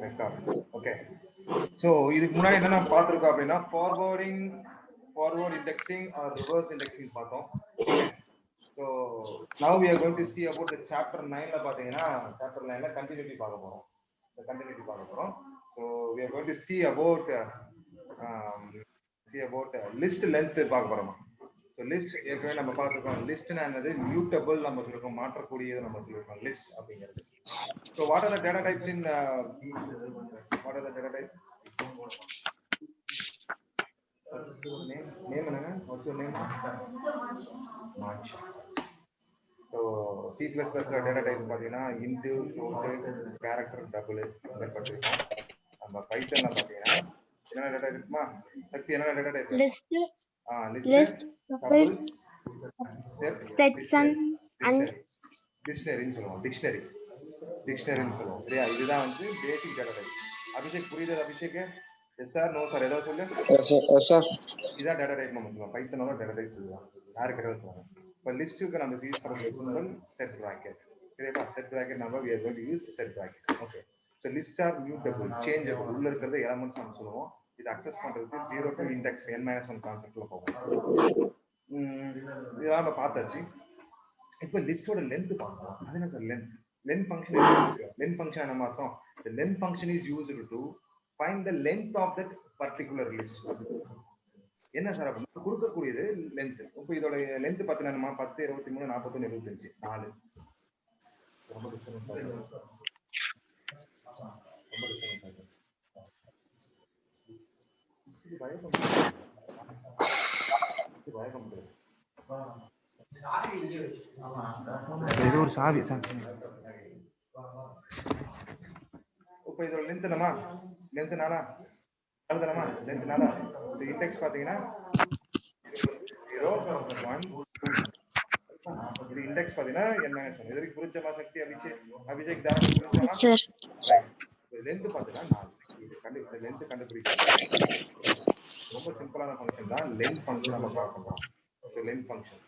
record. Okay. So இதுக்கு முன்னாடி என்ன பார்த்திருக்கோம் அப்படின்னா forward indexing or reverse indexing பார்த்தோம். Okay. So now we are going to see about the chapter 9ல பாத்தீங்கன்னா chapter 9ல continuity பார்க்க போறோம். The continuity பார்க்க போறோம். So we are going to see about list length பார்க்க போறோம். So list ஏற்கனவே நம்ம பார்த்திருக்கோம். லிஸ்ட்னா என்னது? mutable நம்ம சொல்றோம், மாற்றக்கூடியது நம்ம சொல்றோம் list அப்படிங்கிறது. So what are the data types in what are the data types? Name என்னங்க? What's your name? Mancha. So C++ data type பாத்தீங்கன்னா int, float, character, double இந்த பத்திருக்கோம். நம்ம பைத்தன்ல பாத்தீங்கன்னா என்ன டேட்டா டைப்மா? சக்தி என்ன data type? List tuples sets and டிக்ஷனரின்னு சொல்லுவோம். டிக்ஷனரின்னு சொல்லுவோம். சரியா? இதுதான் வந்து பேசிக் டேட்டா டைப். அபிஷேக் புரியுதா? Abhishek yes sir no sir ஏதாவது சொல்லு. எஸ் சார் இதான் டேட்டா டைப் நம்ம சொல்லுவோம். பைத்தனோட டேட்டா டைப் சொல்லுவோம். யாருக்கு ஏதாவது சொல்லுவாங்க. இப்போ லிஸ்ட்டுக்கு நம்ம யூஸ் பண்ணுற சிம்பிள் செட் பிராக்கெட். சரியா? செட் பிராக்கெட் நம்ம we are going to use set bracket. Okay. So lists are mutable, changeable. உள்ள இருக்கிறது எலிமெண்ட்ஸ் நம்ம சொல்லுவோம். இது அக்சஸ் பண்றதுக்கு 0 to index n-1 கான்செப்ட்ல போவோம். இதெல்லாம் நம்ம பார்த்தாச்சு. இப்போ லிஸ்டோட லென்த் பார்க்கலாம். அது என்ன சார் லென்த்? லென்த் ஃபங்க்ஷன் இருக்கு. லென்த் ஃபங்க்ஷன் என்ன அர்த்தம்? The length function is used to find the length of that particular list. என்ன சார் அப்படின்னா கொடுக்கக்கூடியது லென்த். இப்போ இதோட லென்த் பார்த்தீங்கன்னா 10, 23, 41, 75 4. ரொம்ப டிஃபரன்ஸ் ஆகுது. இது ஒரு சாவி. இப்போ இதோட லென்த் என்னமா? லென்த் நானா? அதுதானமா? லென்த் நானா? சோ இன்டெக்ஸ் பாத்தீங்கன்னா 0 1 2. இது இன்டெக்ஸ் பாத்தீங்கன்னா n-1. இதுக்கு புரிஞ்சமா சக்தி அபிஷேக் தாராளமா புரிஞ்சமா? சரி. லென்த் பாத்தீங்கன்னா 4. இது லென்த் கண்டுபிடிக்கிறது ரொம்ப சிம்பிளான ஃபங்க்ஷன் தான். லென்த் ஃபங்க்ஷன் நம்ம பார்க்க போறோம். So length function.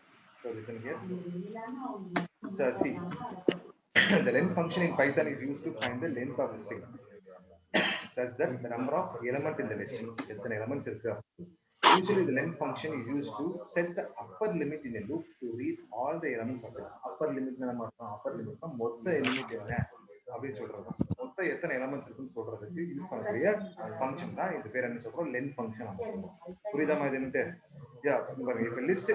So listen here. So see, the length function in Python is used to find the length of a string such that the number of element in the list. எத்தனை elements இருக்கு? Usually the length function is used to set the upper limit in a loop to read all the elements of it. Upper limit னா நம்ம upper limit னா மொத்த element என்ன அப்படின்னு சொல்றது. மொத்த எத்தனை எலிமெண்ட்ஸ் இருக்குன்னு சொல்றதுக்கு யூஸ் பண்ணக்கூடிய ஃபங்க்ஷன் தான் இது பேர் என்ன சொல்றோம்? லென்த் ஃபங்க்ஷன் நம்ம சொல்றோம். புரியுதாமா இதுன்னு? Yeah, if a list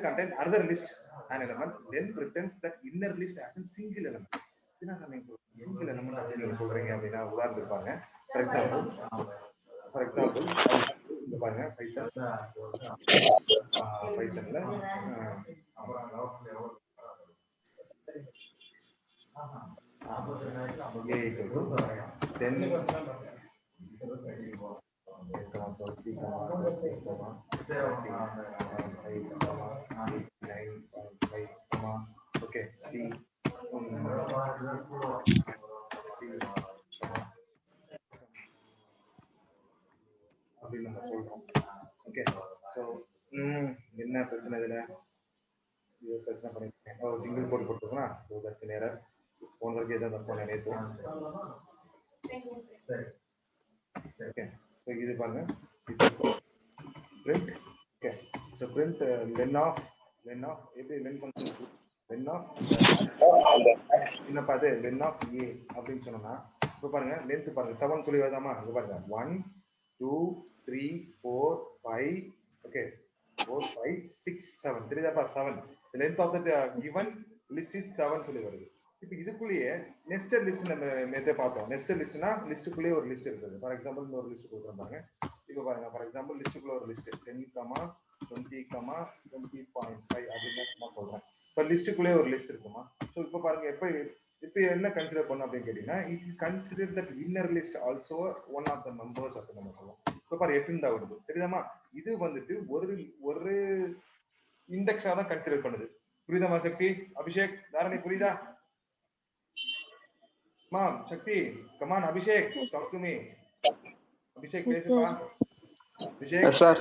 contain another list an element, then returns that inner list as a single element. என்ன சார் நீங்க சிங்கிள் எலிமெண்ட் அப்படின்னு சொல்றீங்க அப்படின்னா உதாரணத்துக்கு பாருங்க. ஃபார் எக்ஸாம்பிள் இங்க பாருங்க பைத்தன்ல a equal to 10 okay C அப்படின்னு நம்ம சொல்றோம். ஓகே ஸோ என்ன பிரச்சனை இதுல? இது பிரச்சனை பண்ணிருக்கேன். ஒரு சிங்கிள் கோட் போட்டுருக்கோம். That's an error. போன வரைக்கும் எதாவது தப்பு நினைத்தோம். ஓகே ஸோ இது பாருங்க print. Okay so print len of எப்படி len ஃபங்க்ஷன் len of என்னப்பா அது len of a அப்படின்னு சொன்னோம்னா இப்போ பாருங்க லென்த் பாருங்க 7 சொல்லி வருதாமா? இங்க பாருங்க 1 2 3 4 5 okay 4 5 6 7 தெரியுதாப்பா 7. the length of the given list is 7 சொல்லி வருது. இப்போ இதுக்குள்ளேயே நெஸ்டட் லிஸ்ட் நம்ம நேத்தே பார்த்தோம். நெஸ்டட் லிஸ்ட்னா லிஸ்ட்டுக்குள்ளேயே ஒரு லிஸ்ட் இருக்குது. ஃபார் எக்ஸாம்பிள் இந்த ஒரு லிஸ்ட் கொடுத்துருப்பாங்க. இப்போ பாருங்க ஃபார் எக்ஸாம்பிள் லிஸ்ட்டுக்குள்ள ஒரு லிஸ்ட் 10, 20,20.5 அப்படின்னு நான் சொல்றேன். இப்போ லிஸ்ட்டுக்குள்ளேயே ஒரு லிஸ்ட் இருக்குமா? ஸோ இப்போ பாருங்க இப்போ என்ன கன்சிடர் பண்ணணும் அப்படின்னு கேட்டீங்கன்னா it consider that inner list also one of the members அப்படின்னு நம்ம சொல்லுவோம். இப்போ பாரு 8 தான் வருது தெரியுதாமா? இது வந்துட்டு ஒரு இண்டெக்ஸா தான் கன்சிடர் பண்ணுது. புரியுதாமா சக்தி? அபிஷேக் தாரணி புரியுதா? Ma'am Sakthi come on Abhishek talk to me. Abhishek பேசுப்பா. அபிஷேக் சார்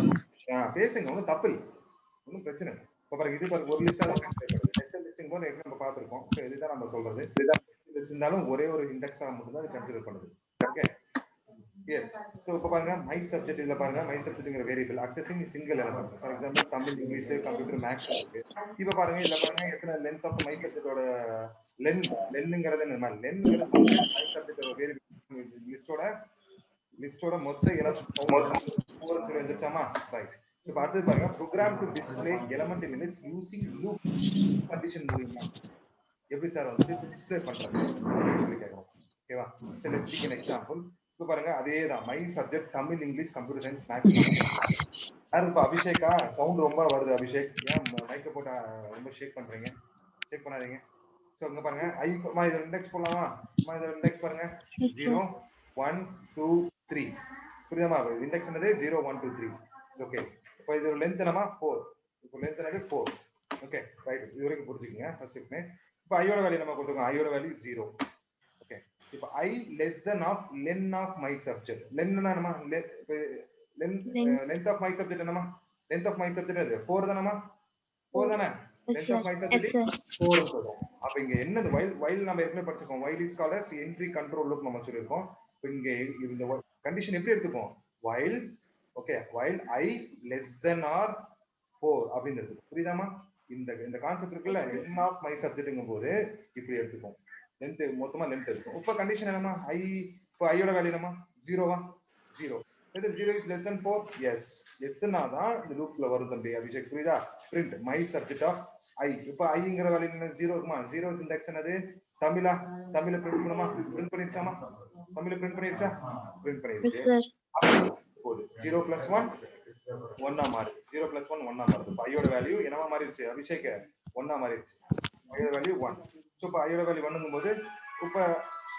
பேசுங்க. ஒன்றும் தப்பு இல்லை, ஒன்றும் பிரச்சனை இல்லை. இப்போ பாருங்க இது பாருங்க ஒரு லிஸ்டா தான் கன்சிடர் பண்ணுது. நெக்ஸ்ட் லிஸ்டிங் போது நம்ம பார்த்துருக்கோம். ஸோ இதுதான் நம்ம சொல்றது. இருந்தாலும் ஒரே ஒரு இண்டெக்ஸா மட்டும் தான் கன்சிடர் பண்ணுது. ஓகே எஸ் சோ இப்ப பாருங்க மை சப்ஜெக்ட் இதுல பாருங்க மை சப்ஜெக்ட்ங்கிற variable accessing single element for example Tamil English computer maths இருக்கு இப்ப பாருங்க இதுல பாருங்க எத்தனை லென்த் ஆஃப் மை சப்ஜெக்ட்டோட லென்ங்கிறது என்ன லென்ங்கிறது மை சப்ஜெக்ட்டோட வேரியபிள் லிஸ்டோட மொத்த எலிமெண்ட் கவுண்ட் சொல்லி வந்துச்சாமா ரைட் இப்ப அடுத்து பாருங்க program to display element in list using loop condition மூலமா எப்படி சார் வந்துட்டு டிஸ்ப்ளே பண்றது அப்படின்னு சொல்லி கேட்கறோம் ஓகேவா சரி லெட்ஸ் சீ an எக்ஸாம்பிள் இப்போ பாருங்க அதேதான் my subject Tamil English computer science maths யாரு இப்போ அபிஷேக்கா சவுண்ட் ரொம்ப வருது அபிஷேக் ஏன் மைக்க போட்டு ரொம்ப ஷேக் பண்றீங்க ஷேக் பண்ணாதீங்க சோ இங்க பாருங்க ஐமா இத இண்டெக்ஸ் போடலாமா இத இண்டெக்ஸ் பாருங்க 0 1 2 3 புரியுதாமா இண்டெக்ஸ் என்னது 0 1 2 3 ஓகே இப்போ இது லெந்த் என்னமா 4 இப்போ லெந்த் என்னது 4 ஓகே ரைட் இது வரைக்கும் புரிஞ்சுக்கங்க ஃபர்ஸ்ட் இப்போ ஐயோட வேல்யூ நம்ம கொடுத்துருக்கோம் ஐயோட வேல்யூ 0 ஓகே இப்போ I less than of len of my subject len னா என்னமா length of my subject என்னமா length of my subject அது 4 தானமா 4 தானே length of my subject 4 சொல்றோம் அப்ப இங்க என்னது while நம்ம ஏற்கனவே படிச்சிருக்கோம் while is called as entry control loop நம்ம சொல்லிருக்கோம் இப்போ இங்க இந்த கண்டிஷன் எப்படி எடுத்துப்போம் while okay while I less than or 4 அப்படிங்கிறது புரியுதாமா இந்த கான்செப்ட் இருக்குல்ல len of my subjectங்கும்போது இப்படி எடுத்துப்போம் லெந்த் மொத்தமா லெந்த் இருக்கும் இப்ப கண்டிஷன் என்னமா I இப்போ I யோட வேல்யூ என்னமா 0வா 0 whether 0 is less than 4 yes yes னா தான் இந்த லூப்ல வரும் தம்பி அபிஷேக் புரியுதா print my subject of I இப்போ I ங்கற வேல்யூ என்ன 0 இருக்குமா 0 இண்டெக்ஸ் என்னது தமிழ பிரிண்ட் பண்ணுமா பிரிண்ட் பண்ணிடுச்சாமா தமிழ பிரிண்ட் பண்ணிடுச்சா பிரிண்ட் பண்ணிடுச்சு போகுது 0 + 1 1 மாறுது 0 + 1 1 மாறுது I யோட வேல்யூ என்னவா மாறிடுச்சு அபிஷேக் 1 மாறிடுச்சு I யோட வேல்யூ 1 சோ இப்போ I யோட வேல்யூ 1 ங்கும்போது இப்ப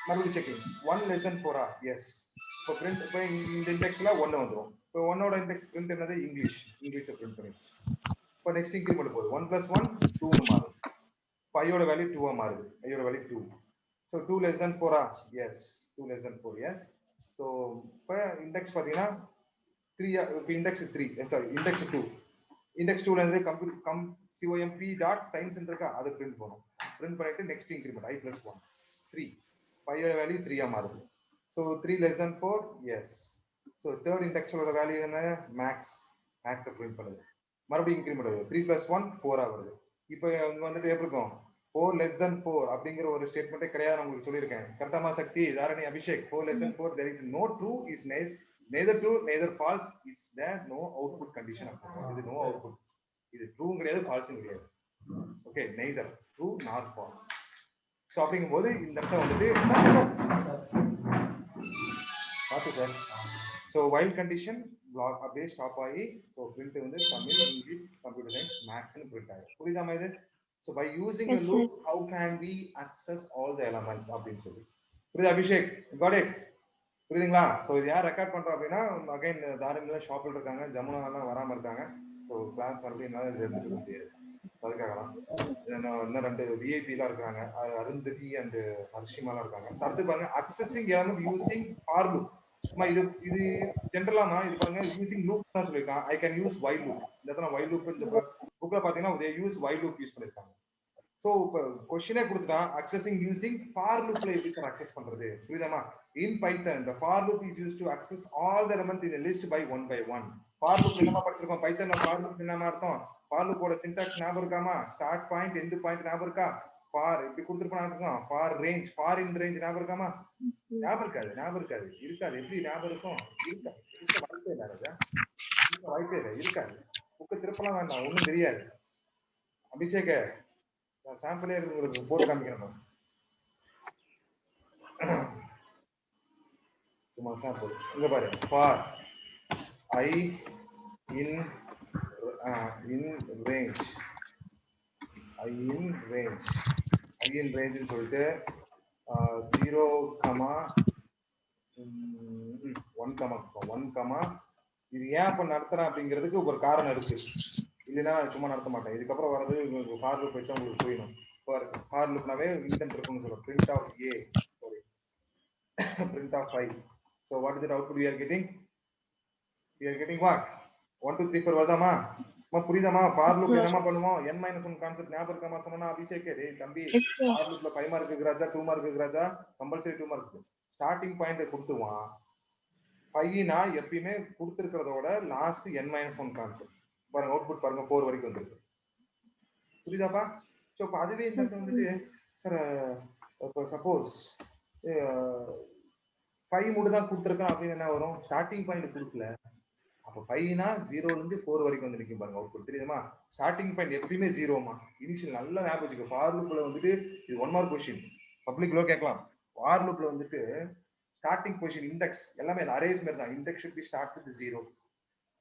மறுபடியும் செக்கிங் 1 less than 4 எஸ் இப்போ print இப்போ இந்த இண்டெக்ஸ்ல 1 வந்துரும் இப்போ 1 ஓட இண்டெக்ஸ் print என்னது இங்கிலீஷ் print பண்ணிடுச்சு இப்போ நெக்ஸ்ட் இன்கிரிமென்ட் போகுது 1 + 1 2 னு மாறுது இப்போ I யோட வேல்யூ 2 ஆ மாறுது I யோட வேல்யூ 2 so 2 less than 4 yes 2 less than 4 yes so இப்போ இண்டெக்ஸ் பாத்தீங்கன்னா 3 இப்போ இண்டெக்ஸ் 3 சாரி இண்டெக்ஸ் 2 இண்டெக்ஸ் 2ல இருந்து comp.science இருக்கா அது பிரிண்ட் பண்ணும் பிரிண்ட் பண்ணிட்டு நெக்ஸ்ட் இன்கிரிமென்ட் I + 1 3 5 யோட வேல்யூ 3 ஆ மாறுது so 3 less than 4 yes so third இண்டெக்ஸோட வேல்யூ என்ன மேக்ஸ் பிரிண்ட் பண்ணுது மறுபடியும் இன்கிரிமென்ட் வருது 3 + 1 4 ஆ வருது இப்போ இங்க வந்துட்டு எப்படி இருக்கும் 4 less than 4 அப்படிங்கிற ஒரு ஸ்டேட்மென்ட்டே கிடையாது நான் உங்களுக்கு சொல்லியிருக்கேன் கரெக்டாமா சக்தி Dharani Abhishek 4 less than 4 there is no true is neither true neither false is there no output condition இது no output இது ட்ரூ கிடையாது ஃபால்ஸும் கிடையாது okay neither true nor false so அப்படிங்கும்போது இந்த இடத்துல வந்துட்டு பாத்து sir so while condition block அப்படியே ஸ்டாப் ஆகி சோ print வந்து Tamil English computer science maths னு print ஆகும் புரியுதாமா இது so by using a loop how can we access all the elements அப்படின்னு சொல்லி புரியுதா அபிஷேக் got it புரியுதுங்களா சோ இது யார் ரெக்கார்ட் பண்றோம் அப்படின்னா அகைன் தாரிணில ஷாப்ல இருக்காங்க ஜமுனா எல்லாம் வராம இருக்காங்க சோ கிளாஸ் மறுபடியும் என்னால எடுத்துக்க முடியாது அதுக்காக இன்னும் 2 விஐபி எல்லாம் இருக்காங்க அருந்ததி அண்ட் ஹர்ஷிமாலாம் இருக்காங்க அடுத்து பாருங்க accessing element using for loop இது ஜெனரலாமா இது பாருங்க யூசிங் லூப் தான் சொல்லிருக்காங்க I can use while loop இந்த இடத்துல வைல் லூப் இந்த புக்ல பாத்தீங்கன்னா they use while loop use பண்ணிருக்காங்க சோ இப்போ क्वेश्चनே கொடுத்துட்டான் accessing using for loopல எப்படி சார் அக்சஸ் பண்றது புரியுதாமா in python the for loop is used to access all the elements in a list by one by one for loop என்னமா படிச்சிருக்கோம் பைத்தன்ல for loop என்னமா அர்த்தம் for loop ஓட syntax ஞாபகம் இருக்காமா start point end point ஞாபகம் இருக்கா for இப்படி கொடுத்திருப்பாங்க for range for in range ஞாபகம் இருக்காமா ஞாபகம் இருக்காது எப்படி ஞாபகம் இருக்கும் வாய்ப்பே இல்லை இருக்காது புக்க திருப்பலாம் வேண்டாம் ஒண்ணும் தெரியாது அபிஷேக் சாம்பிளே உங்களுக்கு போட்டு காமிக்கிறேன் சும்மா சாம்பிள் இங்க பாரு ஃபார் I in range ன்னு சொல்லிட்டு 0, 1, இது ஏன் அப்ப நடத்துறேன் அப்படிங்கிறதுக்கு ஒரு காரணம் இருக்கு இல்லைன்னா சும்மா நடத்த மாட்டேன் இதுக்கப்புறம் வர்றது உங்களுக்கு ஃபார் லூப் வச்சா உங்களுக்கு புரியணும் ஃபார் லூப்னாவே இன்டென்ட் இருக்குன்னு சொல்றோம் print of a sorry print of I so what is the output we are getting what 1 2 3 4 வருதாமா புரியுதாமா for loop என்னமா பண்ணுவோம் n - 1 கான்செப்ட் ஞாபகம் இருக்காமா சொன்னா அபிஷேக் டேய் தம்பி ஃபார் லூப்ல 5 மார்க் இருக்கு ராஜா 2 மார்க் இருக்கு ராஜா கம்பல்சரி 2 மார்க் ஸ்டார்டிங் பாயிண்ட் கொடுத்துருவான். பையனா எப்பயுமே கொடுத்துருக்கிறதோட லாஸ்ட் n-1 கான்செப்ட் பாருங்க. அவுட்புட் பாருங்க 4 வரைக்கும் வந்துருக்கு. புரியுதாப்பா? ஸோ இப்போ அதுவே இந்த இடத்துல வந்துட்டு சார் இப்போ சப்போஸ் 5 மட்டும் தான் கொடுத்துருக்கோம் அப்படின்னு என்ன வரும்? ஸ்டார்டிங் பாயிண்ட் கொடுக்கல. அப்போ 5னா 0ல இருந்து 4 வரைக்கும் வந்து நிற்கும் பாருங்க அவுட்புட். தெரியுமா? ஸ்டார்டிங் பாயிண்ட் எப்பயுமே 0மா. இனிஷியல் நல்ல ஞாபகம் வச்சுக்கோ. ஃபார் லூப்ல வந்துட்டு இது 1 மார்க் கொஸ்டின் பப்ளிக் லோ கேட்கலாம். ஃபார் லூப்ல வந்துட்டு ஸ்டார்டிங் பொசிஷன் இண்டெக்ஸ் எல்லாமே அரேஸ் மாதிரி தான். Index should be start with 0.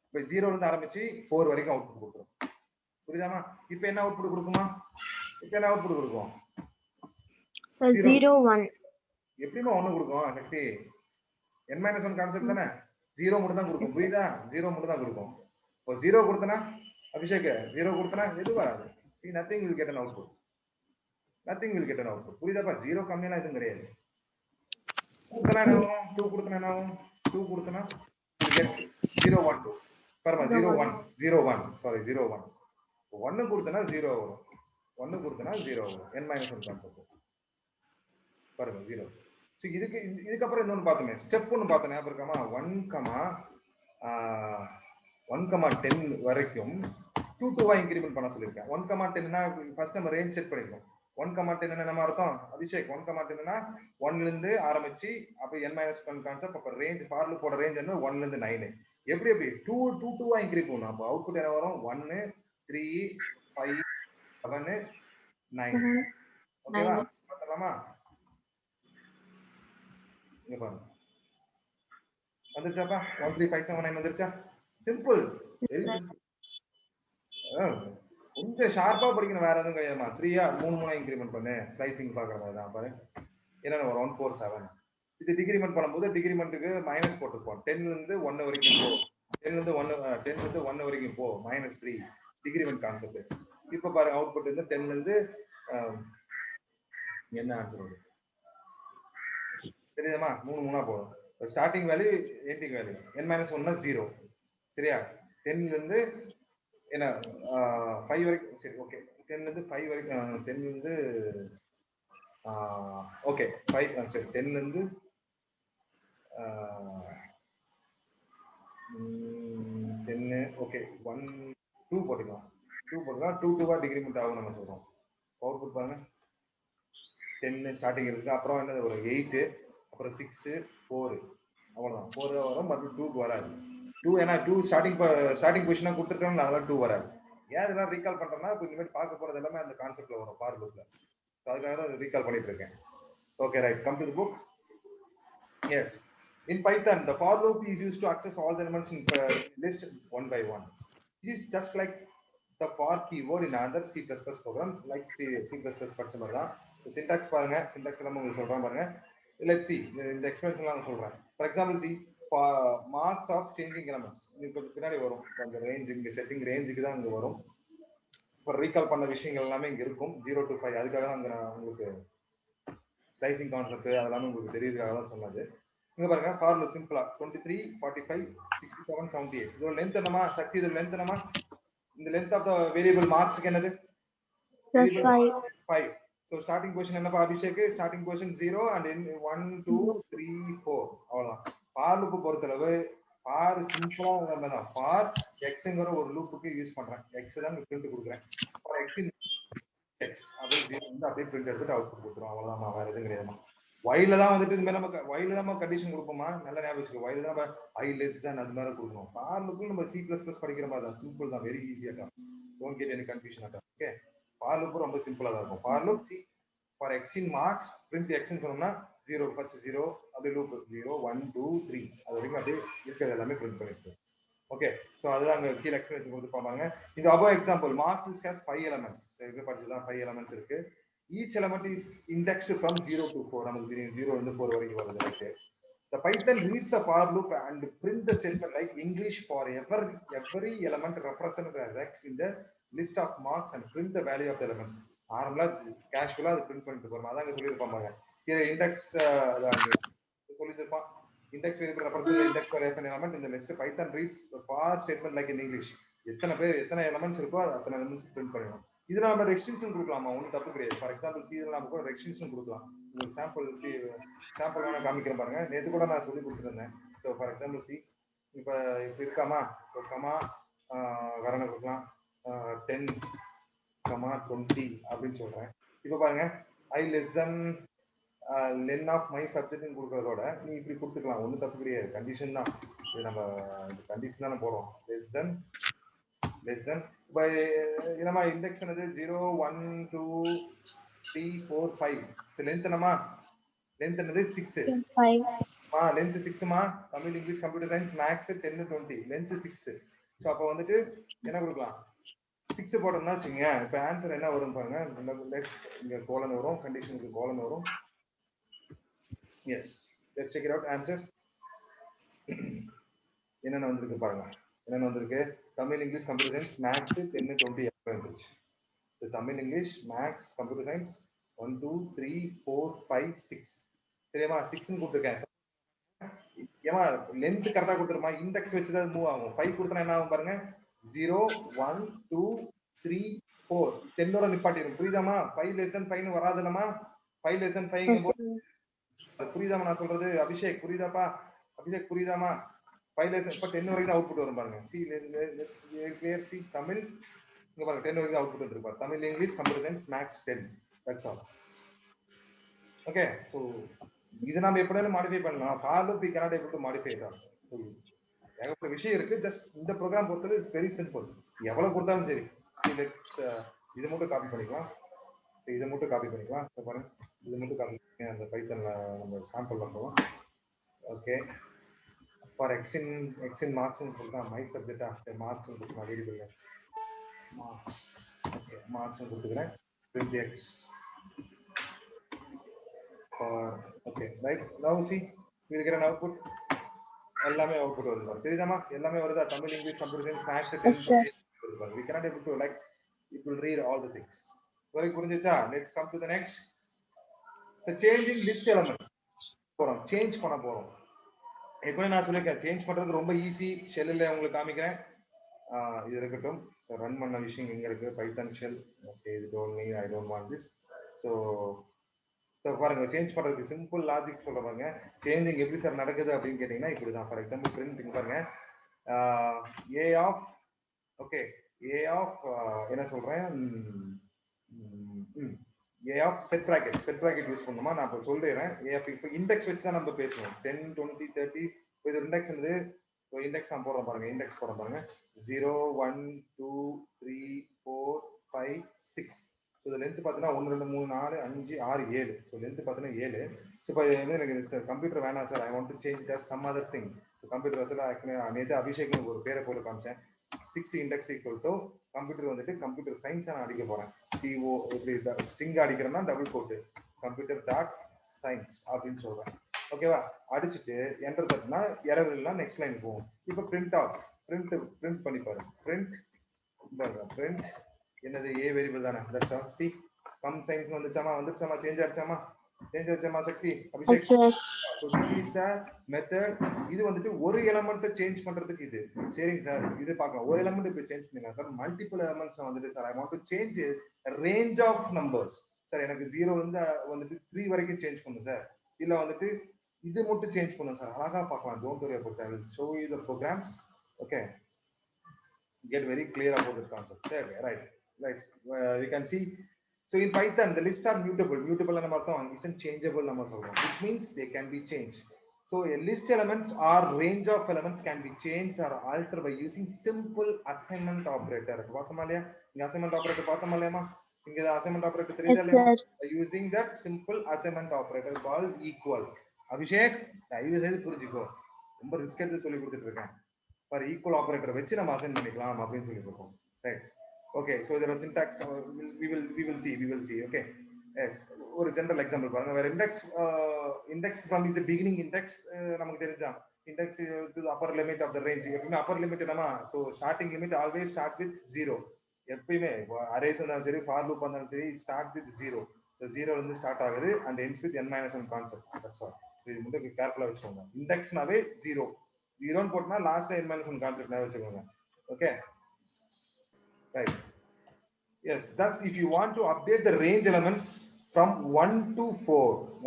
இப்போ 0ல இருந்து ஆரம்பிச்சு 4 வரைக்கும் அவுட்புட் கொடுக்கும். புரியுதாமா? இப்போ என்ன அவுட்புட் கொடுக்குமா? இப்போ என்ன அவுட்புட் கொடுக்கும்? 0 1. எப்படிமா 1 கொடுக்கும்? நெக்ஸ்ட் n-1 கான்செப்ட் தானே. 0 மட்டும் தான் கொடுக்கும். புரியுதா? 0 மட்டும் தான் கொடுக்கும். இப்போ 0 கொடுத்தனா அபிஷேக் 0 கொடுத்தனா எது வராது. see nothing will get an output. nothing will get an output. புரியுதாப்பா? 0 கம்மியெல்லாம் எதுவும் கிடையாது. கொடுத்தனா என்ன ஆகும்? 2 கொடுத்தனா என்ன ஆகும்? 2 கொடுத்தனா get 0 1 2 பாருங்க 0 1 0 1 சாரி 0 1 1 கொடுத்தனா 0 வரும். 1 கொடுத்தனா 0 வரும். n-1 கான்செப்ட் பாருங்க 0. சரி இதுக்கு அப்புறம் இன்னொன்னு பார்த்தோமே ஸ்டெப் ஒன்னு பார்த்தோம் ஞாபகம் இருக்காமா? 1,10 வரைக்கும் 2 இன்கிரிமெண்ட் பண்ண சொல்லியிருக்கேன். 1,10னா ஃபர்ஸ்ட் நம்ம ரேஞ்ச் செட் பண்ணிக்கணும். 1,10 என்ன அர்த்தம் அபிஷேக்? 1,10னா 1ல இருந்து ஆரம்பிச்சு அப்ப n-1 கான்செப்ட். அப்ப ரேஞ்ச் ஃபார் லூப்போட ரேஞ்ச் என்ன? 1ல இருந்து 9. எப்படி 2 இன்கிரீஸ் பண்ணணும். அப்ப அவுட்புட் என்ன வரும்? 1 3 5 7 9. ஓகேவா? பார்த்தலாமா? இங்க பாருங்க வந்துருச்சாப்பா? 1 3 5 7 9 வந்துருச்சா? சிம்பிள். Very simple. கொஞ்சம் ஷார்ப்பா படிக்கணும். வேற எதுவும் கிடையாதுமா. 3 3 இன்கிரிமெண்ட் பண்ணு. ஸ்லைசிங் பாக்குற மாதிரி தான் பாரு. என்ன வரும்? 1 4 7. இது டிகிரிமெண்ட் பண்ணும்போது டிகிரிமெண்ட்டுக்கு மைனஸ் போட்டுப்போம். 10ல இருந்து 1 வரைக்கும் போ. 10ல இருந்து 1 வரைக்கும் போ. -3 டிகிரிமெண்ட் கான்செப்ட். இப்ப பாருங்க அவுட்புட் வந்து 10ல இருந்து என்ன ஆன்சர் வரும்? தெரியுமா? 3 3 போகும். ஸ்டார்டிங் வேல்யூ எண்டிங் வேல்யூ n-1னா 0. சரியா? 10ல இருந்து என்ன 5 வரைக்கும். சரி ஓகே. 10ல இருந்து 5 வரைக்கும் 10ல இருந்து ஓகே 5 சரி 10ல இருந்து 10 ஓகே 1 2 போட்டுக்கலாம். 2 போட்டுக்கலாம். 2 2வா டிகிரிமெண்ட் ஆகும் நம்ம சொல்றோம். அவுட்புட் பாருங்க 10 ஸ்டார்டிங் இருக்கு. அப்புறம் என்னது ஒரு 8 அப்புறம் 6 4 அவ்வளவுதான். 4 வரும். மற்றும் 2க்கு வராது. 2 ஏன்னா 2 ஸ்டார்டிங் பொசிஷனா கொடுத்துருக்காங்க. அதனால 2 வராது. ஏன் இதெல்லாம் ரீகால் பண்றேன்னா இப்போ இனிமேல் பார்க்க போறது எல்லாமே அந்த கான்செப்ட்ல வரும் ஃபார் லூப்ல. அதுக்காக தான் ரீகால் பண்ணிட்டு இருக்கேன். Okay right. Come to the book. Yes. In Python, the for loop is used to access all the elements in list one by one. This is just like the for keyword in another C++ program, like C++ படிச்ச மாதிரி தான். syntax பாருங்க. syntax எல்லாம் உங்களுக்கு சொல்றேன் பாருங்க. Let's see. இந்த expression எல்லாம் சொல்றேன். For example, see marks of changing elements. இது பின்னாடி வரும். அந்த ரேஞ்ச் இங்க செட்டிங் ரேஞ்சுக்கு தான் இங்க வரும். இப்போ ரீகால் பண்ண விஷயங்கள் எல்லாமே இங்க இருக்கும். 0 to 5. அதுக்காக தான் அங்க நான் உங்களுக்கு ஸ்லைசிங் கான்செப்ட் அதெல்லாம் உங்களுக்கு தெரியறதுக்காக தான் சொன்னது. இங்க பாருங்க ஃபார் லூப் சிம்பிளா 23 45 67 78. இதோட லெந்த் என்னமா? சக்தி இதோட லெந்த் என்னமா? இந்த லெந்த் ஆஃப் தி வேரியபிள் மார்க்ஸ்க்கு என்னது? 5. சோ ஸ்டார்டிங் பொசிஷன் என்னப்பா Abhishek? Starting position 0 and in 1 2 3 4 அவ்வளவுதான். ஃபார் லூப் பொறுத்தளவு ஃபார் சிம்பிளா என்னதான் ஃபார் எக்ஸ்ங்கற ஒரு லூப்புக்கு யூஸ் பண்றேன். எக்ஸ் தான் பிரிண்ட் கொடுக்குறேன். ஃபார் எக்ஸ் இன் எக்ஸ் அப்படியே 0 வந்து அப்படியே பிரிண்ட் எடுத்துட்டு அவுட்புட் கொடுத்துரும். அவ்வளவுதான். வேற எதுவும் கிடையாதுமா. while தான் வந்துட்டு இந்த மாதிரி நம்ம while தான் நம்ம கண்டிஷன் கொடுப்போமா? நல்ல ஞாபகம் வச்சுக்கோ. while தான் நம்ம i less than அது மாதிரி கொடுக்கணும். for loop நம்ம C++ படிக்கிற மாதிரி தான். சிம்பிள் தான். வெரி ஈஸியா தான். don't get any confusion at all. Okay. for loop ரொம்ப சிம்பிளா தான் இருக்கும். for loop C for x in marks print x ன்னு சொன்னோம்னா 0 first 0 அப்படியே லூப் 0 1 2 3 அது வரைக்கும் அப்படியே இருக்கிறது எல்லாமே print பண்ணிட்டு. ஓகே. சோ அதுதான் அங்க கீழ எக்ஸ்பிரஷன் கொடுத்துப்பாங்க. இந்த above example marks has 5 elements. So இது படிச்சதான் 5 elements இருக்கு. Each element is indexed from 0 to 4. நமக்கு தெரியும் 0 இருந்து 4 வரைக்கும் வருது. Okay. The Python reads a for loop and print the statement like English for every element represented as x in the list of marks and print the value of the elements. நார்மலா கேஷுவலா அது print பண்ணிட்டு போறோம். அதான் சொல்லிருப்பாங்க. கீழ index சொல்லிருப்பான். Index variable represents the index for an element in the list. Python reads the for statement like in English. எத்தனை elements இருக்கோ அத்தனை elements print பண்ணிடும். இதுல நம்ம ரெஸ்ட்ரிக்ஷன் கொடுக்கலாமா? ஒன்றும் தப்பு கிடையாது. ஃபார் எக்ஸாம்பிள் சி நாம கூட ரெஸ்ட்ரிக்ஷன் கொடுக்கலாம். உங்களுக்கு சாம்பிள் வேணா காமிக்கிறேன் பாருங்க. நேற்று கூட நான் சொல்லி கொடுத்துருந்தேன். ஸோ ஃபார் எக்ஸாம்பிள் சி இப்போ இப்போ இருக்காமா, ஸோ கமா வேற என்ன கொடுக்கலாம், 10, 20 அப்படின்னு சொல்றேன். இப்போ பாருங்க I less than len of my சப்ஜெக்ட்னு கொடுக்கறதோட நீ இப்படி கொடுத்துக்கலாம், ஒன்றும் தப்பு கிடையாது. கண்டிஷன் தான் இது, நம்ம கண்டிஷன் தானே போடுறோம். லெஸ் தென் இப்போ என்னமா இண்டெக்ஸ் என்னது 0, 1, 2, 3, 4, 5. ஸோ லென்த் என்னமா, லென்த் என்னது 6. லென்த் 6மா. Tamil, English, computer science, maths 10, 20, length 6. So அப்போ வந்துட்டு என்ன கொடுக்கலாம், 6 போட்டோம்னா வச்சுங்க. இப்போ ஆன்சர் என்ன வரும் பாருங்க. இங்க கோலன் வரும், கண்டிஷனுக்கு கோலன் வரும். Yes, let's check it out. Answer என்னென்ன வந்திருக்கு பாருங்க. என்னென்ன வந்திருக்கு, Tamil, English, computer science, maths 10, 20 வந்துருச்சு. Tamil, English, maths, computer science 1, 2, 3, 4, 5, 6. சரியாமா, 6ன்னு கொடுத்துருக்கேன். ஏமா லென்த் கரெக்டா கொடுத்துருமா, இண்டெக்ஸ் வச்சுதான் மூவ் ஆகும். 5 கொடுத்தா என்ன ஆகும் பாருங்க, 0, 1, 2, 3, 4, 10ஓட நிப்பாட்டிடும். புரியுதாமா? 5 less than 5 வராதுலமா. 5 less than 5 புரியுதாமா நான் சொல்றது? அபிஷேக் புரியுதாப்பா? அபிஷேக் புரியுதாமா? 5 less than இப்ப 10 வரைக்கும் அவுட்புட் வரும் பாருங்க. See let's clear. சி தமிழ் இங்க பாருங்க 10 வரைக்கும் அவுட்புட் வந்துருக்கு. Tamil, English, computer science, maths 10. That's all. Okay, so இது நாம எப்படினாலும் மாடிஃபை பண்ணலாம். For loop we cannot able to modify it. So ஏகப்பட்ட விஷயம் இருக்கு. ஜஸ்ட் இந்த ப்ரோக்ராம் பொறுத்தவரை இட்ஸ் வெரி சிம்பிள். எவ்வளவு கொடுத்தாலும் சரி. லெட்ஸ் இதை மட்டும் காப்பி பண்ணிக்கலாம். இதை மட்டும் காப்பி பண்ணிக்கலாம். பாருங்க, இதை மட்டும் காப்பி பண்ணி அந்த பைத்தன்ல நம்ம சாம்பிள்ல போகலாம். ஓகே, ஃபார் எக்ஸின் மார்க்ஸ்னு கொடுத்தா மை சப்ஜெக்டா மார்க்ஸ்னு கொடுக்கலாம். Variable marks. ஓகே, மார்க்ஸ்னு கொடுத்துக்கிறேன். print x. Okay, right now see we will get an output. எல்லாமே அவுட்புட் வருது. தெரியுதாமா? எல்லாமே வருதா? Tamil, English, computer science, maths 10. we cannot able to like it will read all the things. very புரிஞ்சுச்சா? let's come to the next. so changing list elements போறோம், change பண்ண போறோம். இப்போ நான் சொல்லிருக்கேன், சேஞ்ச் பண்றது ரொம்ப ஈஸி. ஷெல்லில் உங்களுக்கு காமிக்கிறேன். இது இருக்கட்டும். ஸோ ரன் பண்ண விஷயம் எங்க இருக்கு, பைத்தன் ஷெல். ஓகே, இது don't me, I don't want this. So பாருங்க, சேஞ்ச் பண்றதுக்கு சிம்பிள் லாஜிக் சொல்ற பாருங்க. சேஞ்சிங் எப்படி சார் நடக்குது அப்படின்னு கேட்டீங்கன்னா இப்படிதான். ஃபார் எக்ஸாம்பிள் பிரிண்ட் பாருங்க, ஏ ஆஃப், ஓகே, ஏ ஆஃப் என்ன சொல்றேன், ஏ ஆஃப் செட் பிராக்கெட் யூஸ் பண்ணுமா? நான் இப்போ சொல்லிடுறேன். ஏ ஆஃப் இப்போ இண்டெக்ஸ் வச்சு தான் நம்ம பேசுவோம். 10, 20, 30. இது இண்டெக்ஸ் வந்து இண்டெக்ஸ் நான் போடுறேன் பாருங்க. இண்டெக்ஸ் போடுறேன் பாருங்க. 0, 1, 2, 3, 4, 5, 6. ஸோ லென்த் பார்த்தீங்கன்னா 1, 2, 3, 4, 5, 6, 7. ஸோ லென்த் பார்த்தீங்கன்னா 7. ஸோ இப்போ எனக்கு கம்ப்யூட்டர் வேணாம் sir, I want to change that some other thing. So computer வசதியில் நேற்று அபிஷேக் ஒரு பேரை போட்டு காமிச்சேன். 6 இண்டெக்ஸ் ஈக்குவல் டு கம்ப்யூட்டர் வந்துட்டு கம்ப்யூட்டர் சயின்ஸ் நான் அடிக்க போறேன். CO ஸ்ட்ரிங் அடிக்கிறேன்னா double quote computer dot science அப்படின்னு சொல்றேன். ஓகேவா? அடிச்சுட்டு என்டர் தட்டினா எரர் இல்லைனா நெக்ஸ்ட் லைன் போகும். இப்போ பிரிண்ட் ஆஃப் பிரிண்ட் பண்ணி பாருங்க. பிரிண்ட் என்னது, ஏ வேரியபிள் தானே. That's all. See come science வந்துச்சாமா சேஞ்ச் ஆச்சாமா Sakthi, Abhishek. so this is the method. இது வந்துட்டு ஒரு எலிமெண்ட் சேஞ்ச் பண்றதுக்கு இது. சரிங்க சார், இது பார்க்கலாம். ஒரு எலிமெண்ட் இப்ப சேஞ்ச் பண்ணிக்கலாம் சார். மல்டிபிள் எலிமெண்ட்ஸ் வந்துட்டு sir I want to change range of numbers. Sir எனக்கு 0 இருந்து வந்துட்டு 3 வரைக்கும் சேஞ்ச் பண்ணும் சார். இல்ல வந்துட்டு இது மட்டும் சேஞ்ச் பண்ணும் சார். அழகா பார்க்கலாம். Don't worry about that. I will show you the programs. Okay, get very clear about the concept. Right. You can see. So in Python, the lists are mutable. Mutable isn't changeable, which means they can be changed. So a list elements or range of elements can be changed or altered by using simple assignment operator. Assignment operator assignment operator by using that simple assignment operator called equal. Abhishek, ரொம்ப risk எடுத்து சொல்லி கொடுத்துட்டு இருக்கேன். For equal operator வச்சு நம்ம assign பண்ணிக்கலாம் அப்படின்னு சொல்லி கொடுப்போம். ரைட். ஓகே, ஸோ இதோட syntax we will see. Okay, yes, ஒரு ஜெனரல் எக்ஸாம்பிள் பாருங்க. வேற index from is beginning index நமக்கு தெரிஞ்சா index to upper limit of the range. எப்பவுமே அப்பர் லிமிட் என்னமா, so starting limit always start with 0. எப்பயுமே arrays இருந்தாலும் சரி, ஃபார் லூப் இருந்தாலும் சரி, ஸ்டார்ட் வித் 0. ஸோ 0 இருந்து ஸ்டார்ட் ஆகுது and ends with n-1 concept. That's all. இது மட்டும் கேர்ஃபுல்லா வச்சுக்கோங்க. இண்டெக்ஸ்னாவே 0 போட்டனா லாஸ்ட் n-1 கான்செப்ட் ஞாபகம் வச்சுக்கோங்க. Okay, right. Yes, thus if you want to update the range elements from 1 to 4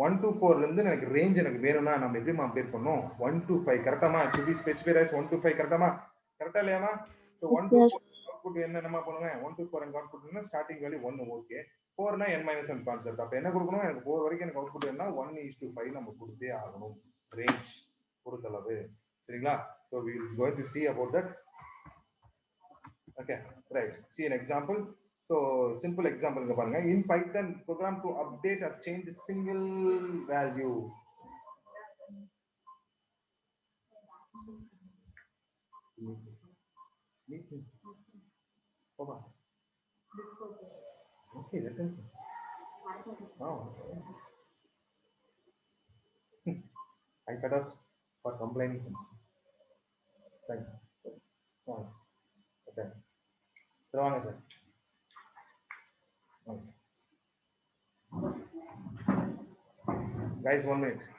1 to 4 ல இருந்து எனக்கு ரேஞ்ச் எனக்கு வேணும்னா நம்ம எப்படி அப்டேட் பண்ணோம் 1 to 5 கரெக்டாமா to be specified as 1 to 5 கரெக்டாமா கரெக்டா இல்லையாமா சோ 1 to 4 அவுட்புட் என்னமா பண்ணுவேன் 1 to 4 எனக்கு அவுட்புட்னா ஸ்டார்டிங் வேல்யூ 1 ஓகே 4 னா n minus 1 கான்செப்ட் அப்ப என்ன கொடுக்கணும் எனக்கு 4 வரைக்கும் எனக்கு அவுட்புட் வேணும்னா 1:5 நம்ம கொடுத்தே ஆகணும் ரேஞ்ச் பொறுத்தளவு சரிங்களா so we is going to see about that okay right see an example so simple example இங்க பாருங்க in python program to update or change a single value okay that is oh I cut off for complaining thank you oh, okay wrong sir okay guys 1 minute